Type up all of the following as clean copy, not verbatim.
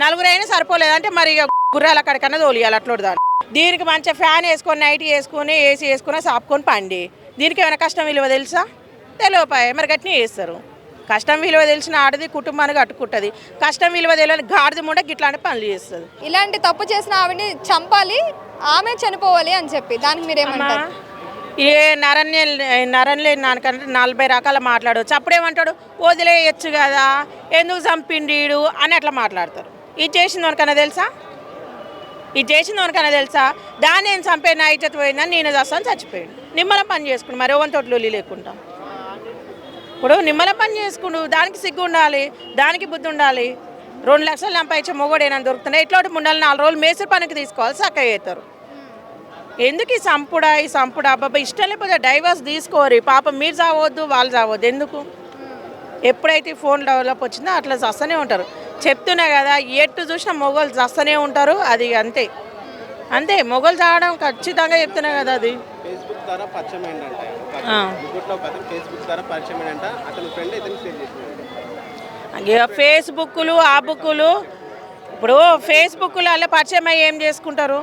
నలుగురు అయినా సరిపోలేదు అంటే మరి ఇక గుర్రాల అక్కడికన్నా తోలియాలి అట్లా దాన్ని. దీనికి మంచిగా ఫ్యాన్ వేసుకొని నైట్ వేసుకొని ఏసీ వేసుకొని సాపుకొని పండి. దీనికి ఏమైనా కష్టం విలువ తెలుసా? తెలియపాయ మరి గట్టిని చేస్తారు. కష్టం విలువ తెలిసిన ఆడది కుటుంబాన్ని కట్టుకుంటుంది. కష్టం విలువ తెలియని గాడిద ముండ గిట్లాంటి పనులు చేస్తుంది. ఇలాంటి తప్పు చేసిన ఆవిడని చంపాలి, ఆమె చనిపోవాలి అని చెప్పి దానికి మీరేమంటారు? ఏ నరన్లే నాకంటే 40 రకాల మాట్లాడవచ్చు. అప్పుడేమంటాడు వదిలేయచ్చు కదా, ఎందుకు చంపిండీడు అని అట్లా మాట్లాడతారు. ఇది చేసింది వనకన్నా తెలుసా? ఇది చేసింది వనకన్నా తెలుసా? దాన్ని నేను చంపేది నా ఇజ్జత్ పోయిందని నేను చేస్తాను చచ్చిపోయాడు. నిమ్మలం పని చేసుకుని మరి ఓవన్ తోటలు లేకుండా ఇప్పుడు నిమ్మలం పని చేసుకుండు. దానికి సిగ్గు ఉండాలి, దానికి బుద్ధి ఉండాలి. 2 లక్షలు సంపాదించే మొగోడు ఏమైనా దొరుకుతున్నాయి. ఇట్లాంటి ముండాలి 4 రోజులు మేస్త్రి పనికి తీసుకోవాలి చక్కగా అవుతారు. ఎందుకు ఈ సంపుడా అబ్బాబా ఇష్టం లేకపోతే డైవర్స్ తీసుకోరు. పాపం మీరు చావద్దు, వాళ్ళు చావద్దు. ఎందుకు? ఎప్పుడైతే ఫోన్ డెవలప్ వచ్చిందో అట్లా చస్తూనే ఉంటారు. చెప్తున్నా కదా, ఎటు చూసినా మొగోళ్ళు చస్తూనే ఉంటారు. అది అంతే అంతే మొగోళ్ళు చావడం ఖచ్చితంగా చెప్తున్నా కదా. అది ఫేస్బుక్ ద్వారా పరిచయం ఏంటంటే ఫేస్బుక్లు ఆ బుక్కులు ఇప్పుడు ఫేస్బుక్లు అలా పరిచయం అయ్యి ఏం చేసుకుంటారు?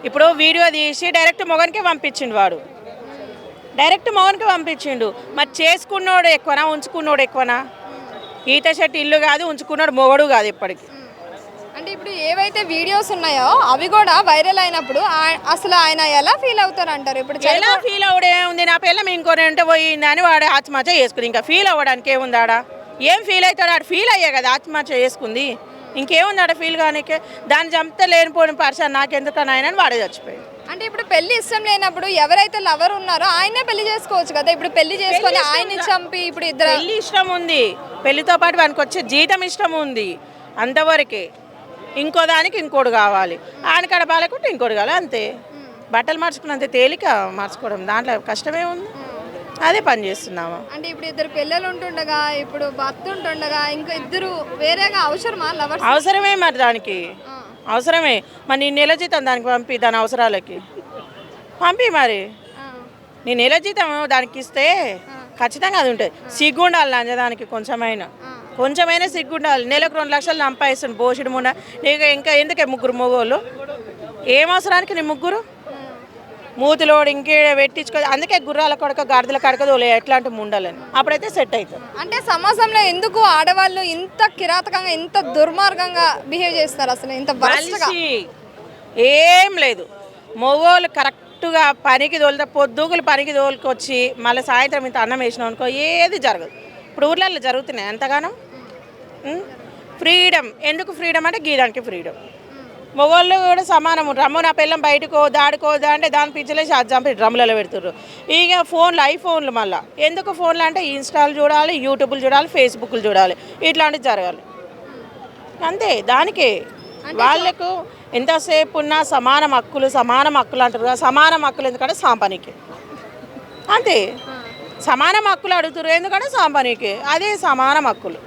ఇప్పుడు వీడియో తీసి డైరెక్ట్ మొగనికి పంపించిండు. వాడు డైరెక్ట్ మొగనికి పంపించిండు. మరి చేసుకున్నోడు ఎక్కువనా ఉంచుకున్నోడు ఎక్కువనా? ఈత చెట్టు ఇల్లు కాదు, ఉంచుకున్నాడు మొగడు కాదు ఎప్పటికీ. అంటే ఇప్పుడు ఏవైతే వీడియోస్ ఉన్నాయో అవి కూడా వైరల్ అయినప్పుడు అసలు ఆయన ఎలా ఫీల్ అవుతారు అంటారు? ఇప్పుడు ఎలా ఫీల్ అవ్వడం ఏముంది? నా పిల్లం ఇంకోటి ఉంటే పోయిందని వాడు ఆత్మహత్య చేసుకుంది. ఇంకా ఫీల్ అవ్వడానికి ఏముంది ఆడ? ఏం ఫీల్ అవుతాడు? ఆడ ఫీల్ అయ్యే కదా ఆత్మహత్య చేసుకుంది. ఇంకేముంది ఆడ ఫీల్ కానీకే? దాన్ని చంపితే లేనిపోయిన పర్సన్ నాకెందుకని ఆయన వాడే చచ్చిపోయాడు. అంటే ఇప్పుడు పెళ్లి ఇష్టం లేనప్పుడు ఎవరైతే లవర్ ఉన్నారో ఆయనే పెళ్లి చేసుకోవచ్చు కదా. ఇప్పుడు పెళ్లి చేసుకొని ఆయన్ని చంపి ఇప్పుడు ఇద్దరు పెళ్లి ఇష్టం ఉంది, పెళ్లితో పాటు వానికి వచ్చే జీతం ఇష్టం ఉంది, అంతవరకే. ఇంకో దానికి ఇంకోటి కావాలి, ఆయనకాడ బాగాలేకుంటే ఇంకోటి కావాలి అంతే. బట్టలు మార్చుకున్నంత తేలిక మార్చుకోవడం, దాంట్లో కష్టమే ఉంది. అదే పని చేస్తున్నాము. అంటే ఇప్పుడు ఇద్దరు పిల్లలు ఉంటుండగా, ఇప్పుడు భర్త ఉంటుండగా ఇంకా ఇద్దరు వేరేగా అవసరమా? లవర్స్ అవసరమే మరి, దానికి అవసరమే మరి. నీ నెల జీతం దానికి పంపి, దాని అవసరాలకి పంపి. మరి నీ నెల జీతం దానికి ఇస్తే ఖచ్చితంగా అది ఉంటుంది. సిగ్గు ఉండాలి లంచదానికి, కొంచెమైనా సిగ్గు ఉండాలి. నెలకు 2 లక్షలు సంపాదిస్తుంది బోషుడు ముండ. నీకు ఇంకా ఎందుకే 3 మొగోళ్ళు? ఏం అవసరానికి నీ 3? మూతిలోడు ఇంకే పెట్టించుకో. అందుకే గుర్రాల కడక గాడిదల కడకదోలే ఎట్లాంటి ముండాలని, అప్పుడైతే సెట్ అవుతుంది. అంటే సమాజంలో ఎందుకు ఆడవాళ్ళు ఇంత కిరాతకంగా, ఇంత దుర్మార్గంగా బిహేవ్ చేస్తారు? అసలు ఇంత ఏం లేదు. మొగోళ్ళు కరెక్ట్గా పనికి తోలితే పొద్దుగులు పనికి తోలుకొచ్చి మళ్ళీ సాయంత్రం ఇంత అన్నం వేసినాం అనుకో ఏది జరగదు. ఇప్పుడు ఊర్లలో జరుగుతున్నాయి ఎంతగానో. ఫ్రీడమ్ ఎందుకు? ఫ్రీడమ్ అంటే గీదానికి ఫ్రీడమ్. మొగోళ్ళు కూడా సమానం. రమ్ము నా పిల్లం బయటకో దాడుకోదా అంటే దాని పిచ్చలేసి అది చంపి డ్రమ్లలో పెడుతుర్రు. ఇక ఫోన్లు, ఐఫోన్లు మళ్ళీ ఎందుకు? ఫోన్లు అంటే ఇన్స్టాలు చూడాలి, యూట్యూబ్లు చూడాలి, ఫేస్బుక్లు చూడాలి, ఇట్లాంటివి జరగాలి అంతే. దానికే వాళ్ళకు ఎంతసేపు ఉన్నా సమానం హక్కులు అంటారు కదా. సమానం హక్కులు ఎందుకంటే సాంపనికి అంతే. సమానం హక్కులు అడుగుతారు ఎందుకంటే సాంపనికి, అదే సమానం హక్కులు.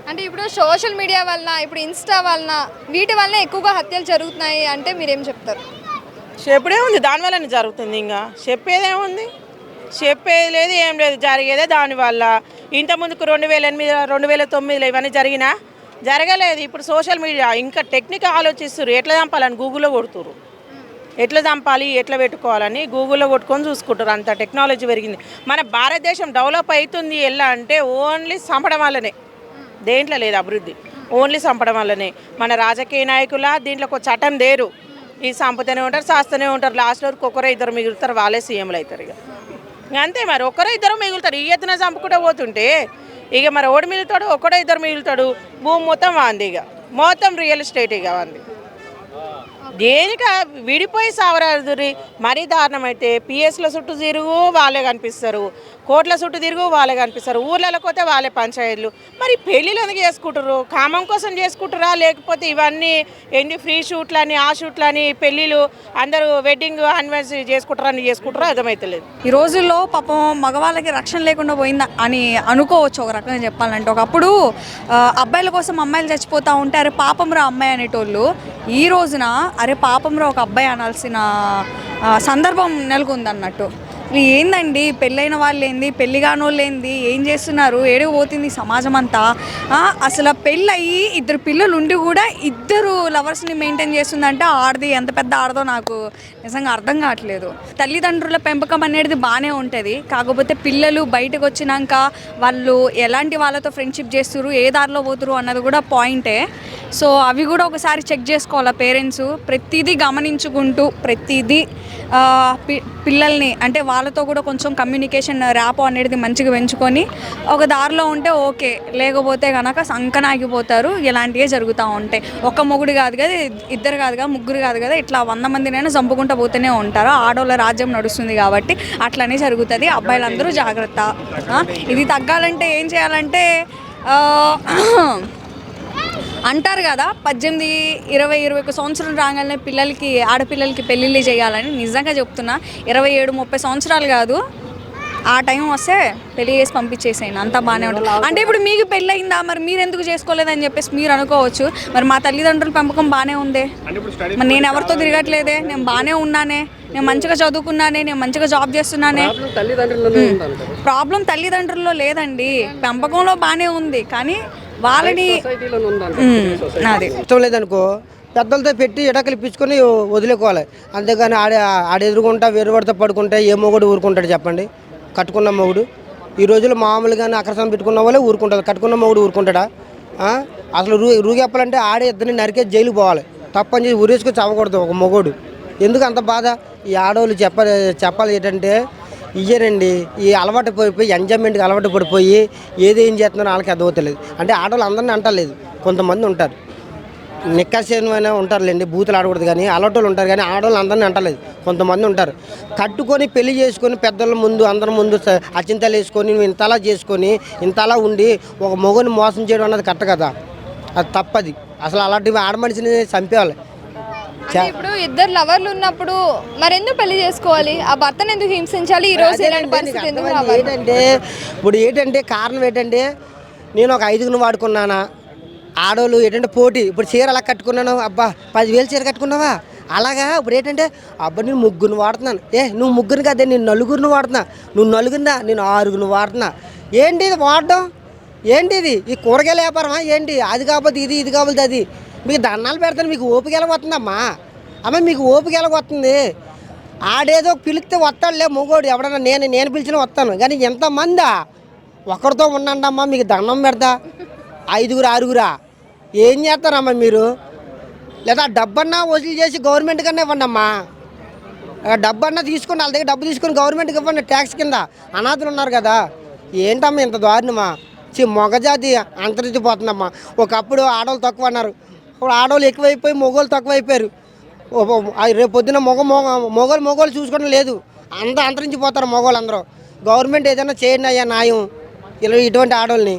అంటే ఇప్పుడు సోషల్ మీడియా వలన, ఇప్పుడు ఇన్స్టా వలన, వీటి వలన ఎక్కువగా హత్యలు జరుగుతున్నాయి అంటే మీరేం చెప్తారు? చెప్పడే ఉంది, దానివల్లనే జరుగుతుంది. ఇంకా చెప్పేదేముంది? చెప్పేది లేదు, ఏం లేదు. జరిగేదే దానివల్ల. ఇంతకుముందుకు 2008, 2009 ఇవన్నీ జరగలేదు. ఇప్పుడు సోషల్ మీడియా ఇంకా టెక్నిక్ ఆలోచిస్తారు. ఎట్లా చంపాలని గూగుల్లో కొడుతురు. ఎట్లా చంపాలి, ఎట్లా పెట్టుకోవాలని గూగుల్లో కొట్టుకొని చూసుకుంటారు. అంత టెక్నాలజీ పెరిగింది. మన భారతదేశం డెవలప్ అవుతుంది ఎలా అంటే ఓన్లీ చంపడం వల్లనే. దేంట్లో లేదు అభివృద్ధి, ఓన్లీ చంపడం వల్లనే. మన రాజకీయ నాయకుల దీంట్లోకి ఒక చట్టం లేరు. ఈ చంపుతూనే ఉంటారు, చేస్తూనే ఉంటారు. లాస్ట్ వరకు 1-2 మిగులుతారు, వాళ్ళే సీఎంలు అవుతారు. ఇక అంతే మరి. 1-2 మిగులుతారు. ఈ ఎత్తున చంపుకుంటూ పోతుంటే ఇక మరి ఓడి మిగులుతాడు, 1-2 మిగులుతాడు. భూమి మొత్తం వాంది, ఇక మొత్తం రియల్ ఎస్టేట్ ఇక వాంది. దేనిక విడిపోయి సావరాదురి. మరీ దారుణం అయితే పిఎస్ల చుట్టూ తిరుగు వాళ్ళే కనిపిస్తారు, కోట్ల చుట్టూ తిరుగు వాళ్ళే కనిపిస్తారు, ఊర్లలోకి పోతే వాళ్ళే పంచాయతీలు. మరి పెళ్ళిళ్ళు ఎందుకు చేసుకుంటారు? కామం కోసం చేసుకుంటారా? లేకపోతే ఇవన్నీ ఎన్ని ఫ్రీ షూట్లని, ఆ షూట్లని, పెళ్ళిళ్ళు అందరూ వెడ్డింగ్ యానివర్సరీ చేసుకుంటారా అర్థమవుతలేదు. ఈ రోజుల్లో పాపం మగవాళ్ళకి రక్షణ లేకుండా పోయిందా అని అనుకోవచ్చు ఒక రకంగా చెప్పాలంటే. ఒకప్పుడు అబ్బాయిల కోసం అమ్మాయిలు చచ్చిపోతూ ఉంటే అరే పాపం రా అమ్మాయి అనేటోళ్ళు, ఈ రోజున అరే పాపం రా ఒక అబ్బాయి అనాల్సిన సందర్భం నెలకొందన్నట్టు. ఇప్పుడు ఏందండి పెళ్ళైన వాళ్ళు ఏంది పెళ్లి కాని వాళ్ళు ఏంది ఏం చేస్తున్నారు ఏడికి పోతుంది సమాజం అంతా అసలు పెళ్ళయి ఇద్దరు పిల్లలు ఉండి కూడా ఇద్దరు లవర్స్ని మెయింటైన్ చేస్తుందంటే ఆడది ఎంత పెద్ద ఆడదో నాకు నిజంగా అర్థం కావట్లేదు. తల్లిదండ్రుల పెంపకం అనేది బాగానే ఉంటుంది, కాకపోతే పిల్లలు బయటకు వచ్చినాక వాళ్ళు ఎలాంటి వాళ్ళతో ఫ్రెండ్షిప్ చేస్తున్నారు ఏ దారిలో పోతురు అన్నది కూడా పాయింటే. సో అవి కూడా ఒకసారి చెక్ చేసుకోవాలి పేరెంట్స్, ప్రతిదీ గమనించుకుంటూ ప్రతిదీ పిల్లల్ని అంటే వాళ్ళతో కూడా కొంచెం కమ్యూనికేషన్ ర్యాపో అనేది మంచిగా పెంచుకొని ఒక దారిలో ఉంటే ఓకే, లేకపోతే కనుక సంకనాగిపోతారు. ఇలాంటివే జరుగుతూ ఉంటాయి. ఒక్క మొగుడు కాదు కదా, ఇద్దరు కాదు కదా, ముగ్గురు కాదు కదా, ఇట్లా 100 మందినైనా చంపుకుంటూ పోతూనే ఉంటారు. ఆడవాళ్ళ రాజ్యం నడుస్తుంది కాబట్టి అట్లనే జరుగుతుంది. అబ్బాయిలందరూ జాగ్రత్త. ఇది తగ్గాలంటే ఏం చేయాలంటే అంటారు కదా 18, 20, 21 సంవత్సరాలు రాగానే పిల్లలకి ఆడపిల్లలకి పెళ్ళిళ్ళు చేయాలని. నిజంగా చెప్తున్నా 27, 30 సంవత్సరాలు కాదు, ఆ టైం వస్తే పెళ్లి చేసి పంపించేసేయండి, అంతా బాగానే ఉంటుంది. అంటే ఇప్పుడు మీకు పెళ్ళి అయిందా, మరి మీరు ఎందుకు చేసుకోలేదని చెప్పేసి మీరు అనుకోవచ్చు. మరి మా తల్లిదండ్రుల పెంపకం బాగానే ఉందే, మరి నేను ఎవరితో తిరగట్లేదే, నేను బాగానే ఉన్నానే, నేను మంచిగా చదువుకున్నానే, నేను మంచిగా జాబ్ చేస్తున్నానే. ప్రాబ్లం తల్లిదండ్రుల్లో లేదండి, పెంపకంలో బాగానే ఉంది. కానీ వాళ్ళని నాది ఇష్టం లేదనుకో పెద్దలతో పెట్టి ఎడకలు ఇప్పించుకొని వదిలేకోవాలి. అంతేగాని ఆడెదురుకుంటా వేరు పడితే పడుకుంటే ఏ మొగుడు ఊరుకుంటాడు చెప్పండి? కట్టుకున్న మొగుడు ఈ రోజుల్లో మామూలుగానే అక్రసం పెట్టుకున్న వాళ్ళే ఊరుకుంటారు, కట్టుకున్న మొగుడు ఊరుకుంటాడా? అసలు రూగెప్పాలంటే ఆడే ఇద్దరిని నరికే జైలు పోవాలి, తప్పని చేసి ఊరేసుకొని చదవకూడదు ఒక మొగుడు. ఎందుకు అంత బాధ? ఈ ఆడవాళ్ళు చెప్పాలి ఏంటంటే ఇయ్యనండి, ఈ అలవాటు పడిపోయి ఎంజాయ్మెంట్కి అలవాటు పడిపోయి ఏం చేస్తున్నారో వాళ్ళకి అర్థమవుతలేదు. అంటే ఆడవాళ్ళు అందరినీ అంటలేదు, కొంతమంది ఉంటారు నిక్కసేనైనా ఉంటారులేండి, బూతులు ఆడకూడదు కానీ అలవాటు ఉంటారు. కానీ ఆడవాళ్ళు అందరినీ అంటలేదు, కొంతమంది ఉంటారు కట్టుకొని పెళ్లి చేసుకొని పెద్దల ముందు అందరి ముందు అచింతలు వేసుకొని ఇంతలా చేసుకొని ఇంతలా ఉండి ఒక మొగుని మోసం చేయడం అన్నది కరెక్ట్ కదా, అది తప్పది. అసలు అలాంటి ఆడ మనిషిని చంపేవాలి. ఇప్పుడు ఇద్దరు లవర్లు ఉన్నప్పుడు మరి ఎందుకు పెళ్లి చేసుకోవాలి? ఆ భర్తను ఎందుకు హింసించాలి? ఈ రోజు ఇలాంటి పరిస్థితి ఎందుకు రావాలి? ఏంటంటే కారణం ఏంటంటే నేను ఒక 5గురు వాడుకున్నానా, ఆడవాళ్ళు ఏంటంటే పోటీ. ఇప్పుడు చీర అలా కట్టుకున్నాను, అబ్బా 10,000 చీర కట్టుకున్నావా అలాగా. ఇప్పుడు ఏంటంటే అబ్బా నేను 3 వాడుతున్నాను, నువ్వు 3 కాదే నేను 4 వాడుతున్నా, నువ్వు 4 నేను 6 వాడుతున్నా. ఏంటి ఇది వాడడం? ఏంటిది? ఈ కూరగాయల వ్యాపారమా ఏంటి? అది కాకపోతే ఇది కాకపోతే అది. మీకు దండాలు పెడతాను, మీకు ఓపిక ఎలాగొస్తుందమ్మా? మీకు ఓపిక ఎలాగొస్తుంది? ఆడేదో పిలిస్తే వస్తాడులే మొగోడు ఎవడన్నా, నేను పిలిచినా వస్తాను. కానీ ఎంతమందా ఒకరితో ఉండండి అమ్మా, మీకు దండం పెడతా. 5, 6 ఏం చేస్తారమ్మా మీరు? లేదా డబ్బన్నా వసూలు చేసి గవర్నమెంట్ కన్నా ఇవ్వండి అమ్మా, డబ్బన్నా తీసుకొని వాళ్ళ దగ్గర డబ్బు తీసుకొని గవర్నమెంట్కి ఇవ్వండి ట్యాక్స్ కింద. అనాథులు ఉన్నారు కదా, ఏంటమ్మా ఇంత దారుణమా? మొగజాతి అంతరించిపోతుందమ్మా. ఒకప్పుడు ఆడవాళ్ళు తక్కువ అన్నారు, ఇప్పుడు ఆడవాళ్ళు ఎక్కువైపోయి మొగోళ్ళు తక్కువైపోయారు. రేపు పొద్దున్న మొగోళ్ళు చూసుకోవడం లేదు, అంతా అంతరించిపోతారు మొగోళ్ళు అందరూ. గవర్నమెంట్ ఏదైనా చేయండి అయ్యా న్యాయం ఇలా ఇటువంటి ఆడవాళ్ళని.